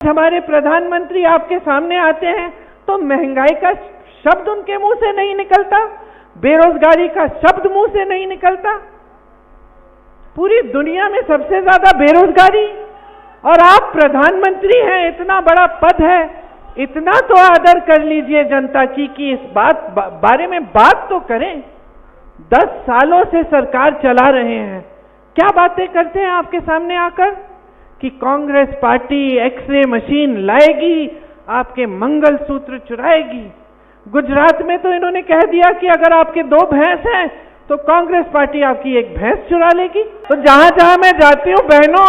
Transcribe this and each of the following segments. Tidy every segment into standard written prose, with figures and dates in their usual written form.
हमारे प्रधानमंत्री आपके सामने आते हैं तो महंगाई का शब्द उनके मुंह से नहीं निकलता, बेरोजगारी का शब्द मुंह से नहीं निकलता। पूरी दुनिया में सबसे ज्यादा बेरोजगारी, और आप प्रधानमंत्री हैं, इतना बड़ा पद है, इतना तो आदर कर लीजिए जनता की कि इस बारे में बात तो करें। 10 सालों से सरकार चला रहे हैं, क्या बातें करते हैं आपके सामने आकर कि कांग्रेस पार्टी एक्सरे मशीन लाएगी, आपके मंगलसूत्र चुराएगी। गुजरात में तो इन्होंने कह दिया कि अगर आपके 2 भैंस हैं तो कांग्रेस पार्टी आपकी 1 भैंस चुरा लेगी। तो जहां जहां मैं जाती हूं बहनों,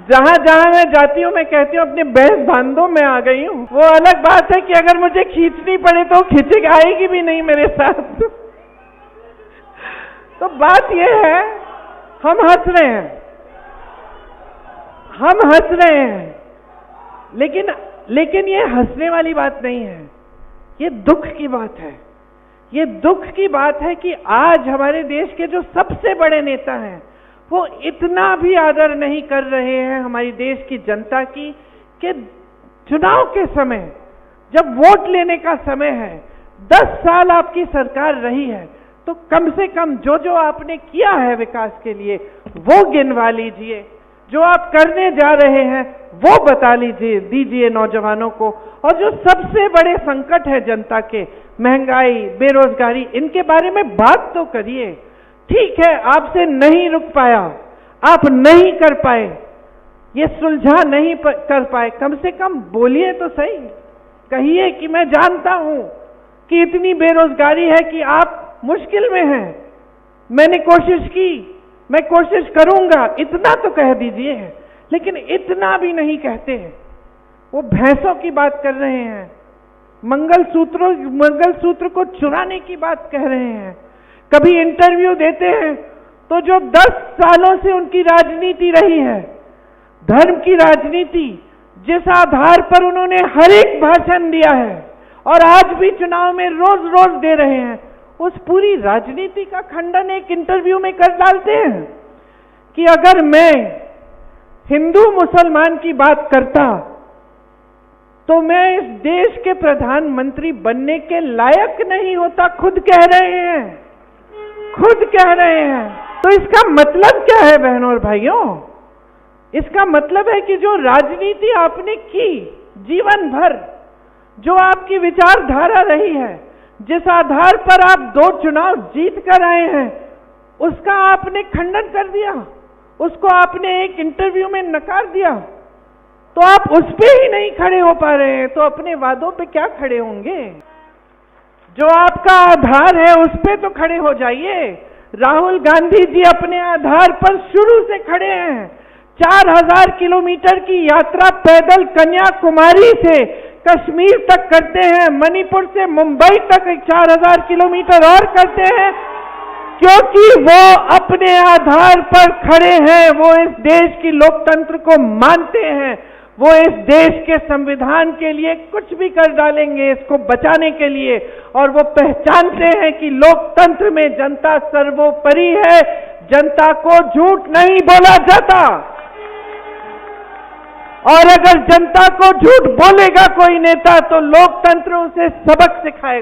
जहां जहां मैं जाती हूं मैं कहती हूं अपने भैंस बांधो, मैं आ गई हूं। वो अलग बात है कि अगर मुझे खींचनी पड़े तो खींच आएगी भी नहीं मेरे साथ। तो बात यह है, हम हंस रहे हैं, हम हंस रहे हैं, लेकिन ये हंसने वाली बात नहीं है, ये दुख की बात है। ये दुख की बात है कि आज हमारे देश के जो सबसे बड़े नेता हैं वो इतना भी आदर नहीं कर रहे हैं हमारी देश की जनता की कि चुनाव के समय जब वोट लेने का समय है, 10 साल आपकी सरकार रही है, तो कम से कम जो जो आपने किया है विकास के लिए वो गिनवा लीजिए, जो आप करने जा रहे हैं वो बता लीजिए, दीजिए नौजवानों को। और जो सबसे बड़े संकट है जनता के, महंगाई, बेरोजगारी, इनके बारे में बात तो करिए। ठीक है, आपसे नहीं रुक पाया, आप नहीं कर पाए, ये सुलझा नहीं कर पाए, कम से कम बोलिए तो सही, कहिए कि मैं जानता हूं कि इतनी बेरोजगारी है कि आप मुश्किल में हैं, मैंने कोशिश की, मैं कोशिश करूंगा, इतना तो कह दीजिए। लेकिन इतना भी नहीं कहते हैं। वो भैंसों की बात कर रहे हैं, मंगलसूत्र को चुराने की बात कह रहे हैं। कभी इंटरव्यू देते हैं तो जो 10 सालों से उनकी राजनीति रही है, धर्म की राजनीति, जिस आधार पर उन्होंने हर एक भाषण दिया है और आज भी चुनाव में रोज रोज दे रहे हैं, उस पूरी राजनीति का खंडन एक इंटरव्यू में कर डालते हैं कि अगर मैं हिंदू मुसलमान की बात करता तो मैं इस देश के प्रधानमंत्री बनने के लायक नहीं होता। खुद कह रहे हैं, खुद कह रहे हैं। तो इसका मतलब क्या है बहनों और भाइयों? इसका मतलब है कि जो राजनीति आपने की जीवन भर, जो आपकी विचारधारा रही है, जिस आधार पर आप 2 चुनाव जीत कर आए हैं, उसका आपने खंडन कर दिया, उसको आपने एक इंटरव्यू में नकार दिया। तो आप उस पे ही नहीं खड़े हो पा रहे हैं तो अपने वादों पे क्या खड़े होंगे? जो आपका आधार है उस पे तो खड़े हो जाइए। राहुल गांधी जी अपने आधार पर शुरू से खड़े हैं। 4000 किलोमीटर की यात्रा पैदल कन्याकुमारी से कश्मीर तक करते हैं, मणिपुर से मुंबई तक 4000 किलोमीटर और करते हैं, क्योंकि वो अपने आधार पर खड़े हैं। वो इस देश की लोकतंत्र को मानते हैं, वो इस देश के संविधान के लिए कुछ भी कर डालेंगे इसको बचाने के लिए, और वो पहचानते हैं कि लोकतंत्र में जनता सर्वोपरि है, जनता को झूठ नहीं बोला जाता। और अगर जनता को झूठ बोलेगा कोई नेता तो लोकतंत्र उसे सबक सिखाएगा।